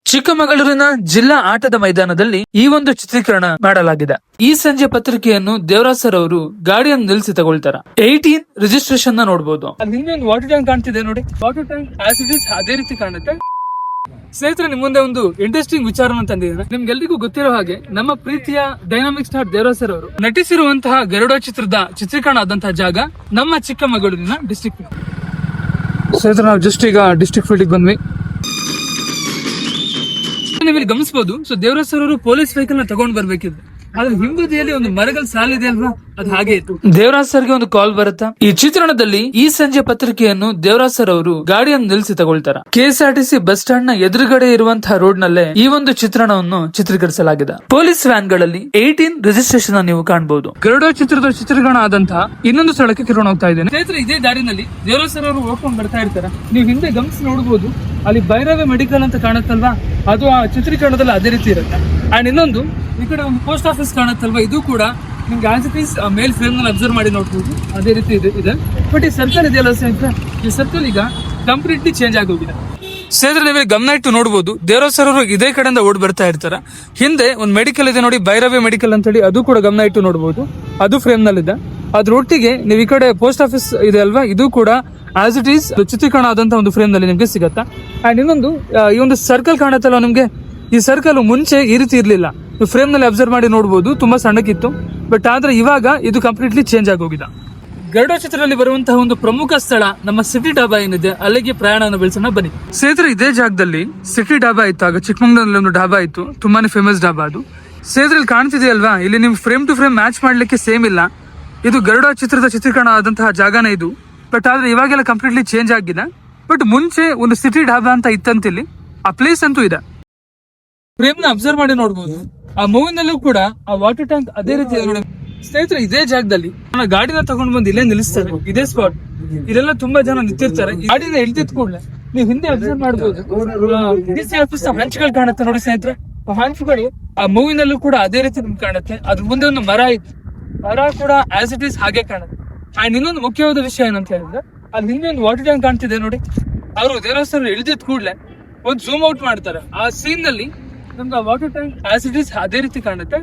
ಚಿಕ್ಕಮಗಳೂರಿನ ಜಿಲ್ಲಾ ಆಟದ ಮೈದಾನದಲ್ಲಿ ಈ ಒಂದು ಚಿತ್ರೀಕರಣ ಮಾಡಲಾಗಿದೆ. ಈ ಸಂಜೆ ಪತ್ರಿಕೆಯನ್ನು ದೇವರಾಜ್ ಸರ್ ಅವರು ಗಾಡಿಯನ್ನು ನಿಲ್ಲಿಸಿ ತಗೊಳ್ತಾರೆ. 18 ರಿಜಿಸ್ಟ್ರೇಷನ್ ನ ನೋಡಬಹುದು. ಹಿಂದೆ ಒಂದು ವಾಟರ್ ಟ್ಯಾಂಕ್ ಕಾಣ್ತಿದೆ ನೋಡಿ. Water tank as it is ಅದೇ ರೀತಿ ಕಾಣುತ್ತೆ. ಸ್ನೇಹಿತರೆ, ನಿಮ್ ಮುಂದೆ ಒಂದು ಇಂಟ್ರೆಸ್ಟಿಂಗ್ ವಿಚಾರವನ್ನು ತಂದಿದ್ದೇನೆ. ನಿಮ್ಗೆಲ್ರಿಗೂ ಗೊತ್ತಿರೋ ಹಾಗೆ ನಮ್ಮ ಪ್ರೀತಿಯ ಡೈನಾಮಿಕ್ ಸ್ಟಾರ್ ದೇವರಾಜ್ ಸರ್ ಅವರು ನಟಿಸಿರುವಂತಹ ಗರುಡ ಚಿತ್ರದ ಚಿತ್ರೀಕರಣ ಆದಂತಹ ಜಾಗ ನಮ್ಮ ಚಿಕ್ಕಮಗಳೂರಿನ ಡಿಸ್ಟ್ರಿಕ್ಟ್. ಸ್ನೇಹಿತರೆ, ನಾವು ಜಸ್ಟ್ ಈಗ ಡಿಸ್ಟ್ರಿಕ್ಟ್ ಫೀಲ್ಡ್ ಬಂದ್ವಿ. ನೀವು ಇಲ್ಲಿ ಗಮನಿಸಬಹುದು. ಸೊ ದೇವರಾಜ್ ಸರ್ ಅವರು ಪೊಲೀಸ್ ವೆಹಿಕಲ್ ನ ತಗೊಂಡ್ ಬರ್ಬೇಕಿದ್ರು, ಆದ್ರೆ ಹಿಂಬದಿಯಲ್ಲಿ ಒಂದು ಮರಗಳ ಸಾಲಿದೆ ಅಲ್ವಾ, ಅದು ಹಾಗೆ ಇತ್ತು. ದೇವರಾಜ್ ಸರ್ಗೆ ಒಂದು ಕಾಲ್ ಬರುತ್ತಾ. ಈ ಚಿತ್ರಣದಲ್ಲಿ ಈ ಸಂಜೆ ಪತ್ರಿಕೆಯನ್ನು ದೇವರಾಜ್ ಸರ್ ಅವರು ಗಾಡಿಯನ್ನು ನಿಲ್ಲಿಸಿ ತಗೊಳ್ತಾರೆ. ಕೆಎಸ್ಆರ್ಟಿಸಿ ಬಸ್ ಸ್ಟಾಂಡ್ ನ ಎದುರುಗಡೆ ಇರುವಂತಹ ರೋಡ್ ನಲ್ಲೇ ಈ ಒಂದು ಚಿತ್ರಣವನ್ನು ಚಿತ್ರೀಕರಿಸಲಾಗಿದೆ. ಪೊಲೀಸ್ ವ್ಯಾನ್ ಗಳಲ್ಲಿ 18 ರಿಜಿಸ್ಟ್ರೇಷನ್ ನೀವು ಕಾಣಬಹುದು. ಗರುಡ ಚಿತ್ರದ ಚಿತ್ರೀಕರಣ ಆದಂತಹ ಇನ್ನೊಂದು ಸ್ಥಳಕ್ಕೆ ಕರ್ಕೊಂಡು ಹೋಗ್ತಾ ಇದ್ದೇನೆ. ಸ್ನೇಹಿತರೆ, ಇದೇ ದಾರಿನಲ್ಲಿ ದೇವರಾಜ್ ಸರ್ ಅವರು ಹೋಗ್ಕೊಂಡು ಬರ್ತಾ ಇರ್ತಾರೆ. ನೀವು ಹಿಂದೆ ಗಮನಿಸಿ ನೋಡಬಹುದು, ಅಲ್ಲಿ ಭೈರವಿ ಮೆಡಿಕಲ್ ಅಂತ ಕಾಣುತ್ತಲ್ವಾ, ಅದು ಆ ಚಿತ್ರೀಕರಣದಲ್ಲಿ ಅದೇ ರೀತಿ ಇರುತ್ತೆ. ಅಂಡ್ ಇನ್ನೊಂದು ಈ ಕಡೆ ಒಂದು ಪೋಸ್ಟ್ ಆಫೀಸ್ ಕಾಣುತ್ತಲ್ವಾ, ಇದು ಕೂಡ ನಿಮ್ಗೆ as it is male frame ನಲ್ಲಿ ಅಬ್ಸರ್ವ್ ಮಾಡಿ ನೋಡ್ಬೋದು, ಅದೇ ರೀತಿ ಇದೆ. ಬಟ್ ಈ ಸರ್ಕಲ್ ಇದೆಯಲ್ಲ ಸ್ನೇಹಿತರೆ, ಈ ಸರ್ಕಲ್ ಈಗ ಕಂಪ್ಲೀಟ್ಲಿ ಚೇಂಜ್ ಆಗೋಗಿದೆ. ಸ್ನೇಹಿತರೆ, ನೀವು ಗಮನ ಇಟ್ಟು ನೋಡಬಹುದು, ದೇವರಾಜ್ ಸರ್ ಅವರು ಇದೇ ಕಡೆಯಿಂದ ಓಡ್ ಬರ್ತಾ ಇರ್ತಾರೆ. ಹಿಂದೆ ಒಂದು ಮೆಡಿಕಲ್ ಇದೆ ನೋಡಿ, ಭೈರವಿ ಮೆಡಿಕಲ್ ಅಂತ ಹೇಳಿ, ಅದು ಕೂಡ ಗಮನ ಇಟ್ಟು ನೋಡಬಹುದು, ಅದು ಫ್ರೇಮ್ ನಲ್ಲಿ ಇದೆ. ಅದ್ರ ಒಟ್ಟಿಗೆ ನೀವು ಈ ಕಡೆ ಪೋಸ್ಟ್ ಆಫೀಸ್ ಇದೆ ಅಲ್ವಾ, ಇದು ಕೂಡ ಆಸ್ ಇಟ್ ಈಸ್ ಚಿತ್ರೀಕರಣ ಆದಂತ ಒಂದು ಫ್ರೇಮ್ ನಲ್ಲಿ ನಿಮ್ಗೆ ಸಿಗತ್ತಾ. ಅಂಡ್ ಇನ್ನೊಂದು ಈ ಒಂದು ಸರ್ಕಲ್ ಕಾಣುತ್ತಲ್ಲ ನಿಮ್ಗೆ, ಈ ಸರ್ಕಲ್ ಮುಂಚೆ ಈ ರೀತಿ ಇರ್ಲಿಲ್ಲ. ನೀವು ಫ್ರೇಮ್ ನಲ್ಲಿ ಅಬ್ಸರ್ವ್ ಮಾಡಿ ನೋಡಬಹುದು, ತುಂಬಾ ಸಣ್ಣಕ್ಕಿತ್ತು. ಬಟ್ ಆದ್ರೆ ಇವಾಗ ಇದು ಕಂಪ್ಲೀಟ್ಲಿ ಚೇಂಜ್ ಆಗೋಗಿದೆ. ಗರುಡ ಚಿತ್ರದಲ್ಲಿ ಬರುವಂತಹ ಒಂದು ಪ್ರಮುಖ ಸ್ಥಳ ನಮ್ಮ ಸಿಟಿ ಡಾಬಾ ಏನಿದೆ, ಅಲ್ಲಿಗೆ ಪ್ರಯಾಣವನ್ನು ಬೆಳೆಸೋಣ ಬನ್ನಿ. ಸ್ನೇಹಿತರೆ, ಇದೇ ಜಾಗದಲ್ಲಿ ಸಿಟಿ ಡಾಬಾ ಇತ್ತು. ಆಗ ಚಿಕ್ಕಮಂಗ್ಳೂರಲ್ಲಿ ಒಂದು ಡಾಬಾ ಇತ್ತು, ತುಂಬಾನೇ ಫೇಮಸ್ ಡಾಬಾ ಅದು. ಸ್ನೇಹಿತರಲ್ಲಿ ಕಾಣ್ತಿದೆ ಅಲ್ವಾ, ಇಲ್ಲಿ ನಿಮ್ ಫ್ರೇಮ್ ಟು ಫ್ರೇಮ್ ಮ್ಯಾಚ್ ಮಾಡ್ಲಿಕ್ಕೆ ಸೇಮ್ ಇಲ್ಲ. ಇದು ಗರುಡ ಚಿತ್ರದ ಚಿತ್ರೀಕರಣ ಆದಂತಹ ಜಾಗನೇ ಇದು. ಬಟ್ ಆದ್ರೆ ಇವಾಗೆಲ್ಲ ಕಂಪ್ಲೀಟ್ಲಿ ಚೇಂಜ್ ಆಗಿದೆ. ಬಟ್ ಮುಂಚೆ ಒಂದು ಸಿಟಿ ಡಾಬಾ ಅಂತ ಇತ್ತಂತಿಲ್ಲಿ, ಆ ಪ್ಲೇಸ್ ಅಂತೂ ಇದೆ. ಫ್ರೇಮ್ ನ ಅಬ್ಸರ್ವ್ ಮಾಡಿ ನೋಡಬಹುದು. ಆ ಮೂವಿನಲ್ಲೂ ಕೂಡ ಆ ವಾಟರ್ ಟ್ಯಾಂಕ್ ಅದೇ ರೀತಿ ಇದೆ ನೋಡಿ. ಸ್ನೇಹಿತರೆ, ಇದೇ ಜಾಗದಲ್ಲಿ ನನ್ನ ಗಾಡಿನ ತಗೊಂಡ್ ಬಂದು ಇಲ್ಲೇ ನಿಲ್ಲಿಸ್ತಾರೆ. ಇದೇ ಸ್ಪಾಟ್, ಇಲ್ಲೆಲ್ಲ ತುಂಬಾ ಜನ ನಿಂತಿರ್ತಾರೆ. ಗಾಡಿನ ಎಳ್ದಿದ್ ಕೂಡಲೇ ನೀವು ಹಿಂದೆ ಅಬ್ಸರ್ವ್ ಮಾಡಬಹುದು, ಡಿಸಿ ಆಫೀಸ್ ಹಂಚ್ಗಳು ಕಾಣುತ್ತೆ ನೋಡಿ ಸ್ನೇಹಿತರೆ. ಹಂಚ್ಗಳು ಆ ಮೂವಿನಲ್ಲೂ ಕೂಡ ಅದೇ ರೀತಿ ನಿಮ್ಗೆ ಕಾಣುತ್ತೆ. ಅದ್ರ ಮುಂದೆ ಒಂದು ಮರ ಇತ್ತು, ಮರ ಕೂಡ ಆಸ್ ಇಟ್ ಈಸ್ ಹಾಗೆ ಕಾಣುತ್ತೆ. ಅಂಡ್ ಇನ್ನೊಂದು ಮುಖ್ಯವಾದ ವಿಷಯ ಏನಂತ ಹೇಳಿದ್ರೆ, ಅಲ್ಲಿ ಹಿಂದೆ ಒಂದು ವಾಟರ್ ಟ್ಯಾಂಕ್ ಕಾಣ್ತಿದೆ ನೋಡಿ. ಅವರು ದೇವರಾಜ್ ಸರ್ ಇಳಿದಿದ್ ಕೂಡಲೇ ಒಂದು ಝೂಮ್ ಔಟ್ ಮಾಡ್ತಾರೆ. ಆ ಸೀನ್ ನಲ್ಲಿ ನಮ್ಗೆ water tank as it is ಅದೇ ರೀತಿ ಕಾಣುತ್ತೆ.